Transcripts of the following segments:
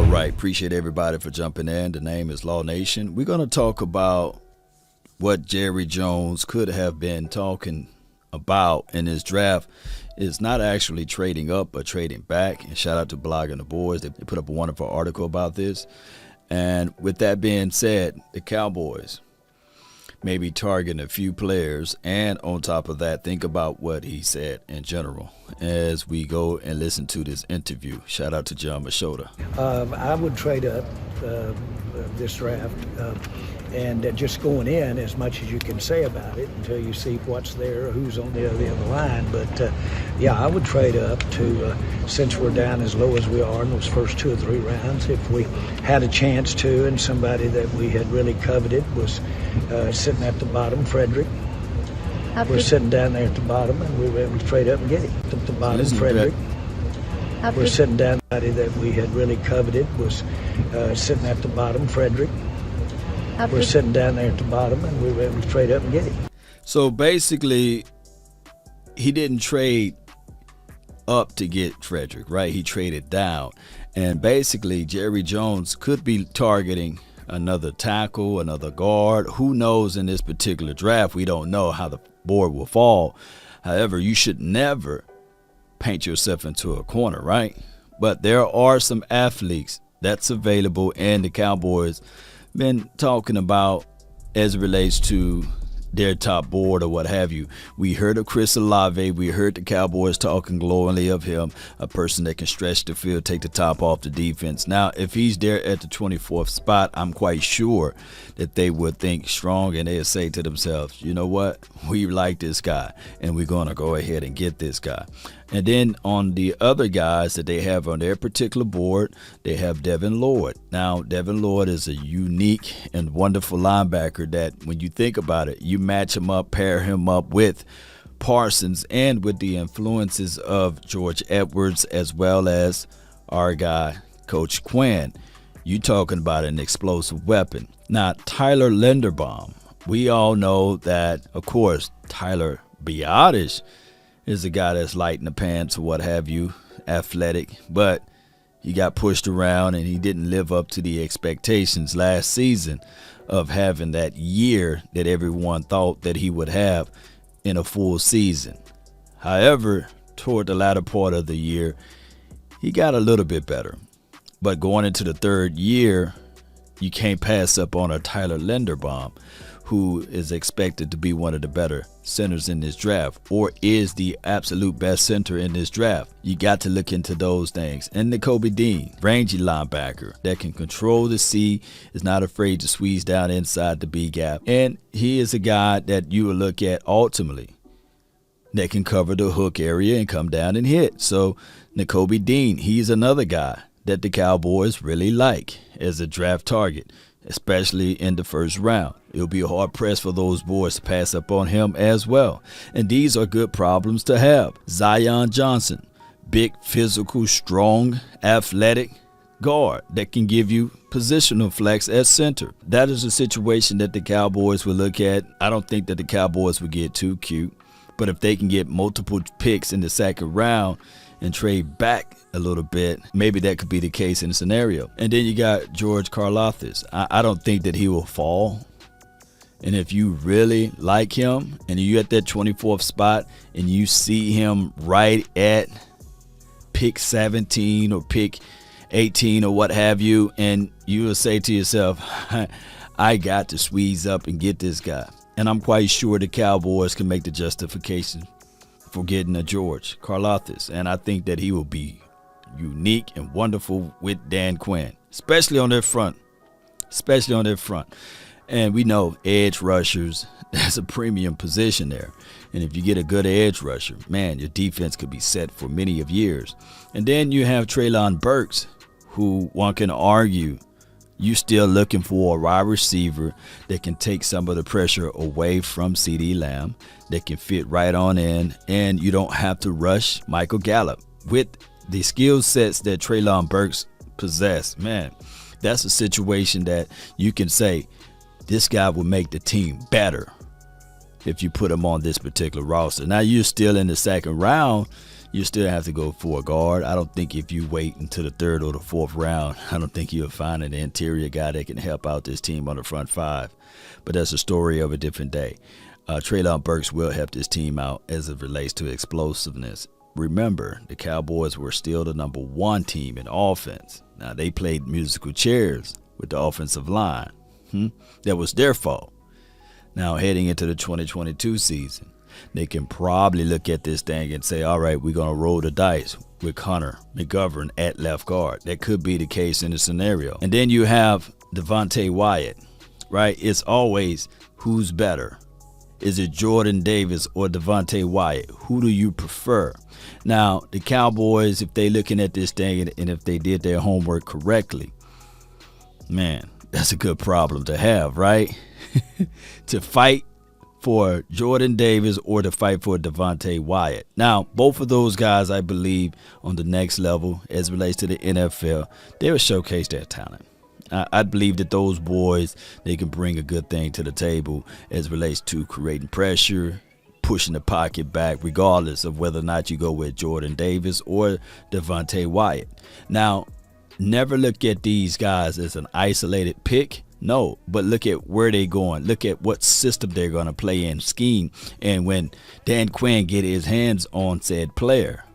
right. Appreciate everybody for jumping in. The name is Law Nation. We're going to talk about what Jerry Jones could have been talking about in his draft. It's not actually trading up, but trading back. And shout out to Blog and the Boys. They put up a wonderful article about this. And with that being said, the Cowboys may be targeting a few players. And on top of that, think about what he said in general as we go and listen to this interview. Shout out to John Machota. I would trade up this draft and just going in as much as you can say about it until you see what's there, who's on the other line. But yeah, I would trade up to, since we're down as low as we are in those first 2 or 3 rounds, if we had a chance to, and somebody that we had really coveted was sitting at the bottom, Frederick. We're sitting down there at the bottom, and we were able to trade up and get him. At the bottom, Frederick. We're sitting down. Somebody that we had really coveted was sitting at the bottom, Frederick. We're sitting down there at the bottom, and we were able to trade up and get him. So basically, he didn't trade up to get Frederick, right? He traded down. And basically, Jerry Jones could be targeting another tackle, another guard. Who knows in this particular draft? We don't know how the board will fall. However, you should never paint yourself into a corner, right? But there are some athletes that's available, and the Cowboys been talking about as it relates to their top board or what have you. We heard of Chris Olave. We heard the Cowboys talking glowingly of him, a person that can stretch the field, take the top off the defense. Now, if he's there at the 24th spot, I'm quite sure that they would think strong and they'd say to themselves, you know what, we like this guy and we're going to go ahead and get this guy. And then on the other guys that they have on their particular board, they have Devin Lloyd. Now, Devin Lloyd is a unique and wonderful linebacker that when you think about it, you match him up, pair him up with Parsons and with the influences of George Edwards as well as our guy, Coach Quinn. You talking about an explosive weapon. Now, Tyler Linderbaum, we all know that, of course, Tyler Biotish is a guy that's light in the pants or what have you, athletic, but he got pushed around and he didn't live up to the expectations last season of having that year that everyone thought that he would have in a full season. However, toward the latter part of the year, he got a little bit better. But going into the 3rd year, you can't pass up on a Tyler Linderbaum, who is expected to be one of the better centers in this draft, or is the absolute best center in this draft. You got to look into those things. And Nakobe Dean, rangy linebacker that can control the C, is not afraid to squeeze down inside the B gap. And he is a guy that you will look at ultimately that can cover the hook area and come down and hit. So Nakobe Dean, he's another guy that the Cowboys really like as a draft target, especially in the 1st round. It'll be hard pressed for those boys to pass up on him as well. And these are good problems to have. Zion Johnson, big, physical, strong, athletic guard that can give you positional flex at center. That is a situation that the Cowboys will look at. I don't think that the Cowboys would get too cute, but if they can get multiple picks in the 2nd round and trade back a little bit, maybe that could be the case in a scenario. And then you got George Karlaftis. I don't think that he will fall. And if you really like him and you're at that 24th spot and you see him right at pick 17 or pick 18 or what have you, and you will say to yourself, I got to squeeze up and get this guy. And I'm quite sure the Cowboys can make the justification for getting a George Karlaftis. And I think that he will be unique and wonderful with Dan Quinn, especially on their front. And we know edge rushers, that's a premium position there. And if you get a good edge rusher, man, your defense could be set for many of years. And then you have Treylon Burks, who one can argue you still looking for a wide receiver that can take some of the pressure away from CeeDee Lamb, that can fit right on in, and you don't have to rush Michael Gallup. With the skill sets that Treylon Burks possess, man, that's a situation that you can say this guy will make the team better if you put him on this particular roster. Now you're still in the 2nd round. you still have to go for a guard. I don't think if you wait until the 3rd or the 4th round, I don't think you'll find an interior guy that can help out this team on the front 5. But that's a story of a different day. Treylon Burks will help this team out as it relates to explosiveness. Remember, the Cowboys were still the number 1 team in offense. Now, they played musical chairs with the offensive line. That was their fault. Now, heading into the 2022 season, they can probably look at this thing and say, all right, we're going to roll the dice with Connor McGovern at left guard. That could be the case in the scenario. And then you have Devontae Wyatt, right? It's always who's better. Is it Jordan Davis or Devontae Wyatt? Who do you prefer? Now, the Cowboys, if they're looking at this thing and if they did their homework correctly, man, that's a good problem to have, right? To fight for Jordan Davis or to fight for Devontae Wyatt. Now, both of those guys, I believe, on the next level as it relates to the NFL, they will showcase their talent. I believe that those boys, they can bring a good thing to the table as it relates to creating pressure, pushing the pocket back, regardless of whether or not you go with Jordan Davis or Devontae Wyatt. Now, never look at these guys as an isolated pick. No, but look at where they're going. Look at what system they're going to play in, scheme. And when Dan Quinn get his hands on said player,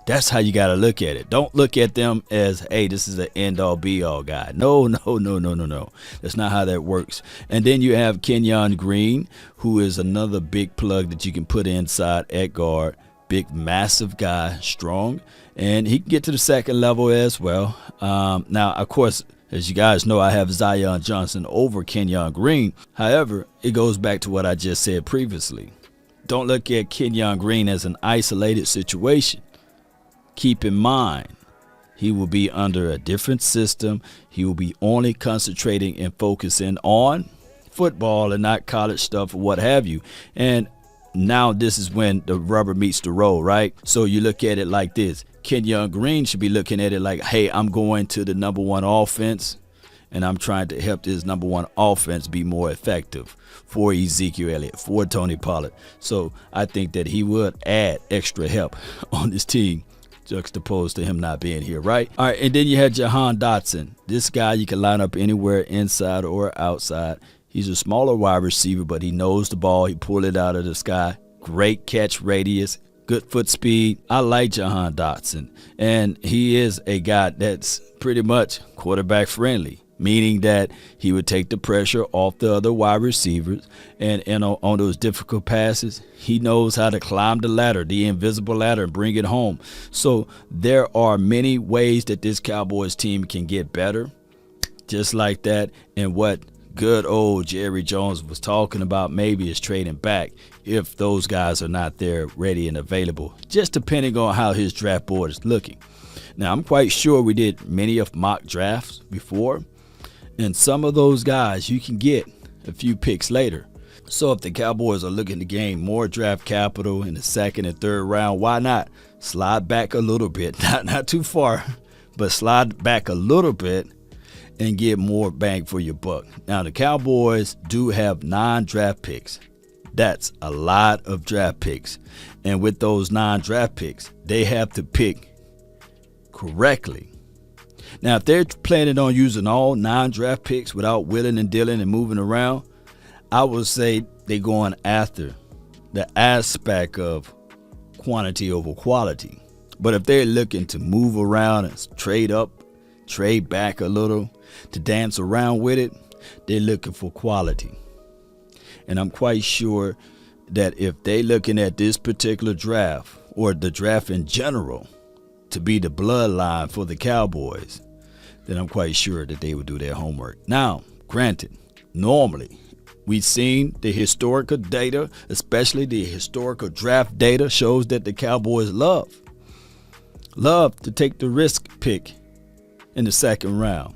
that's how you got to look at it. Don't look at them as, hey, this is an end-all, be-all guy. No. That's not how that works. And then you have Kenyon Green, who is another big plug that you can put inside at guard. Big, massive guy, strong. And he can get to the second level as well. Now, of course, as you guys know, I have Zion Johnson over Kenyon Green. However, it goes back to what I just said previously. Don't look at Kenyon Green as an isolated situation. Keep in mind, he will be under a different system. He will be only concentrating and focusing on football and not college stuff or what have you. And now this is when the rubber meets the road, right? So you look at it like this. Kenyon Green should be looking at it like, hey, I'm going to the number 1 offense, and I'm trying to help this number 1 offense be more effective for Ezekiel Elliott, for Tony Pollard. So I think that he would add extra help on this team, juxtaposed to him not being here, right? All right, and then you had Jahan Dotson. This guy you can line up anywhere, inside or outside. He's a smaller wide receiver, but he knows the ball. He pulled it out of the sky. Great catch radius, good foot speed. I like Jahan Dotson, and he is a guy that's pretty much quarterback friendly, meaning that he would take the pressure off the other wide receivers, and on those difficult passes, he knows how to climb the ladder, the invisible ladder, and bring it home. So there are many ways that this Cowboys team can get better, just like that. And what good old Jerry Jones was talking about maybe is trading back if those guys are not there ready and available, just depending on how his draft board is looking. Now, I'm quite sure we did many of mock drafts before, and some of those guys you can get a few picks later. So if the Cowboys are looking to gain more draft capital in the 2nd and 3rd round, why not slide back a little bit? Not too far, but slide back a little bit and get more bang for your buck. Now, the Cowboys do have 9 draft picks. That's a lot of draft picks. And with those 9 draft picks, they have to pick correctly. Now, if they're planning on using all 9 draft picks without willing and dealing and moving around, I would say they're going after the aspect of quantity over quality. But if they're looking to move around and trade up, trade back a little, to dance around with it, they're looking for quality. And I'm quite sure that if they're looking at this particular draft, or the draft in general, to be the bloodline for the Cowboys, then I'm quite sure that they would do their homework. Now, granted, normally we've seen the historical data, especially the historical draft data, shows that the Cowboys love to take the risk pick in the 2nd round,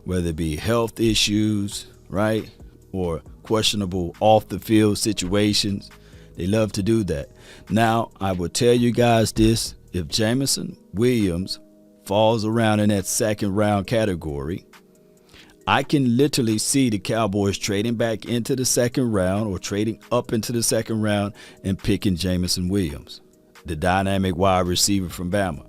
whether it be health issues, right, or questionable off-the-field situations. They love to do that. Now, I will tell you guys this. If Jameson Williams falls around in that 2nd round category, I can literally see the Cowboys trading back into the 2nd round or trading up into the 2nd round and picking Jameson Williams. the dynamic wide receiver from Bama.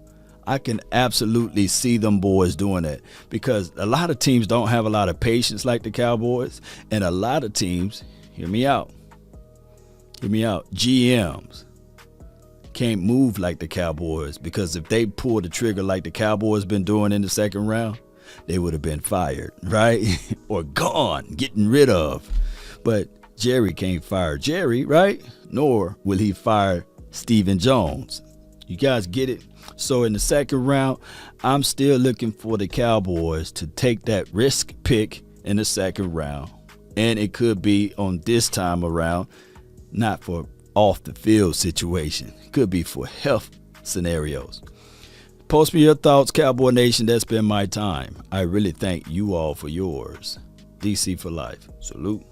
I can absolutely see them boys doing that because a lot of teams don't have a lot of patience like the Cowboys, and a lot of teams, hear me out, GMs can't move like the Cowboys, because if they pulled the trigger like the Cowboys been doing in the second round, they would have been fired, right? Or gone, getting rid of. But Jerry can't fire Jerry, right? Nor will he fire Stephen Jones. You guys get it? So in the second round, I'm still looking for the Cowboys to take that risk pick in the second round. And it could be on this time around, not for off the field situation. It could be for health scenarios. Post me your thoughts, Cowboy Nation. That's been my time. I really thank you all for yours. DC for life. Salute.